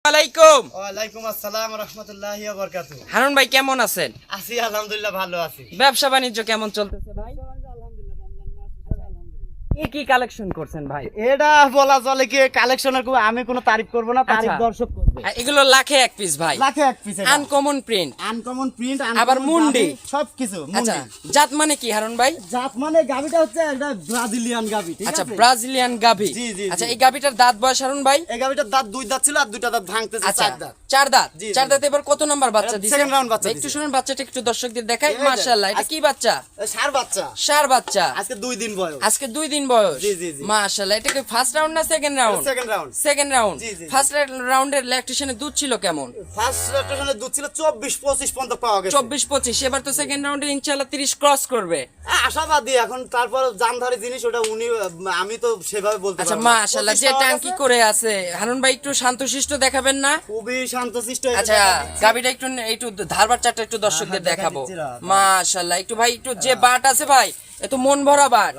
আলাইকুম। ওয়ালাইকুম আসসালাম রাহমাতুল্লাহি ওয়া বারাকাতুহু। হারুন ভাই কেমন আছেন? আছি আলহামদুলিল্লাহ, ভালো আছি। ব্যবসা বাণিজ্য কেমন চলতেছে ভাই? কি কালেকশন করছেন ভাই? এটা বলা চলে কি কালেকশনের আমি কোনো তারিফ করব না, তারিফ আচ্ছা। দর্শক করবে। এগুলো লাখে এক পিস ভাই, লাখে এক piece, uncommon print, uncommon print, আবার মুন্ডি সবকিছু আচ্ছা, মুন্ডি। জাত মানে কি হারুন ভাই? জাত মানে গাবিটা হচ্ছে একটা ব্রাজিলিয়ান গাবি, ঠিক আছে? আচ্ছা, ব্রাজিলিয়ান গাভি। জি, জি, আচ্ছা, জি। এই গাভিটার দাঁত বয়স হারুন ভাই? এই গাবিটার দাঁত দুই দাঁত ছিল, আর দুইটা দাঁত ভাঙতেছে, আচ্ছা, চার দাঁত। চার দাঁত। জি, চার জি। দাঁত এবার কত নাম্বার বাচ্চা এটা দিছে? second round বাচ্চা একটু দিছে। শুনুন, বাচ্চাটা একটু দর্শকদের দেখাই। এই যে, মাশাআল্লাহ, এটা কি বাচ্চা? ষাঁড় বাচ্চা, ষাঁড় বাচ্চা। আজকে 2 দিন বয়স। আজকে 2 দিন বয়স। জি, জি, জি। মাশাআল্লাহ, এটা কি ফার্স্ট রাউন্ড না second round? Second round. Second round. জি, জি, জি। ফার্স্ট রাউন্ডের ল্যাকটেশনে দুধ ছিল কেমন? ফার্স্ট রোটেশনে দুধ ছিল 24-25 পর্যন্ত পাওয়া গেছে। 24-25। এবার তো সেকেন্ড রাউন্ডে ইনশাআল্লাহ 30 ক্রস করবে। আশাবাদী এখন, তারপর জানধারী জিনিস ওটা উনি, আমি তো সেভাবে বলতে আচ্ছা, পারবো না। মাশাআল্লাহ, 25 যে পাওয়া ট্যাঙ্কি গেছে। করে আছে হারুন ভাই, একটু শান্তশিষ্ট দেখাবেন না? খুবই শান্তশিষ্ট। আচ্ছা, গাবিটা একটু ধারবার চারটা একটু দর্শকদের দেখা দেখাবো। দিচ্ছি, রা। মাশাআল্লাহ, একটু ভাই একটু যে বাট আছে ভাই, এত মন ভরা বাট।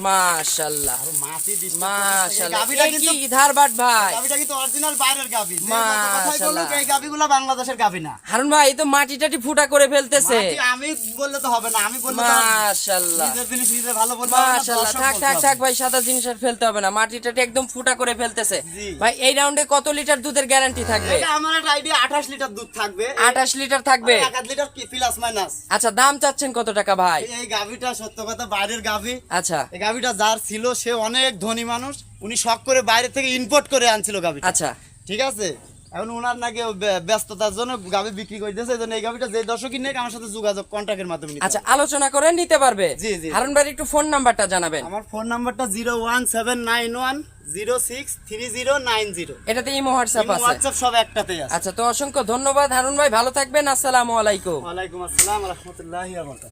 মাশাআল্লাহ, মাছি দিচ্ছে। মাশাআল্লাহ, গাবিটা এই কিন্তু, কি ধারবাট ভাই। গাবিটা কিন্তু অরিজিনাল বাইরের গাবি। যে মাশাআল্লাহ। কথাই বলুক, এই গাবিগুলো বাংলাদেশের গাবি না। হারুন ভাই, এই তো মাটি টাটি ফুটা করে ফেলতেছে। মাটি আমি বললে তো হবে না, আমি বললে তো মাশাআল্লাহ, নিজের জিনিস নিজে ভালো বলতে হবে না, মাশাআল্লাহ, দর্শক থাক বলতে থাক হবে। থাক ভাই, সাদা জিনিস আর ফেলতে হবে না, মাটি টাটি একদম ফুটা করে ফেলতেছে। জি। ভাই, এই রাউন্ডে কত লিটার দুধের গ্যারান্টি থাকবে? এটা আমার একটা আইডিয়া, 28 লিটার দুধ থাকবে। 28 লিটার থাকবে। 1 লিটার কি প্লাস মাইনাস। আচ্ছা, দাম চাচ্ছেন কত টাকা ভাই? এই গাবিটা সত্য কথা বাইরের গাবি। আচ্ছা এই গাবিটা যার ছিল সে অনেক ধনী মানুষ, উনি শখ করে বাইরে থেকে ইম্পোর্ট করে আনছিল গাবিটা। আচ্ছা, ঠিক আছে, এখন ওনার নাকি ব্যস্ততার জন্য গাবি বিক্রি করে দিয়েছে। এই জন্য এই গাবিটা যে দর্শকই নেই আমার সাথে যোগাযোগ কন্ট্যাক্টের মাধ্যমে নিতে আচ্ছা, হবে। আলোচনা করে নিতে পারবে। জি, জি। হারুন ভাই, একটু ফোন নাম্বারটা জানাবেন। আমার ফোন নাম্বারটা 01791063090। এটাতে ইমো হোয়াটসঅ্যাপ আছে? হোয়াটসঅ্যাপ সব একটাতেই আছে। আচ্ছা, তো অসংখ্য ধন্যবাদ হারুন ভাই, ভালো থাকবেন। আসসালামু আলাইকুম। ওয়ালাইকুম আসসালাম রাহমাতুল্লাহি ওয়া বারাকাতুহু।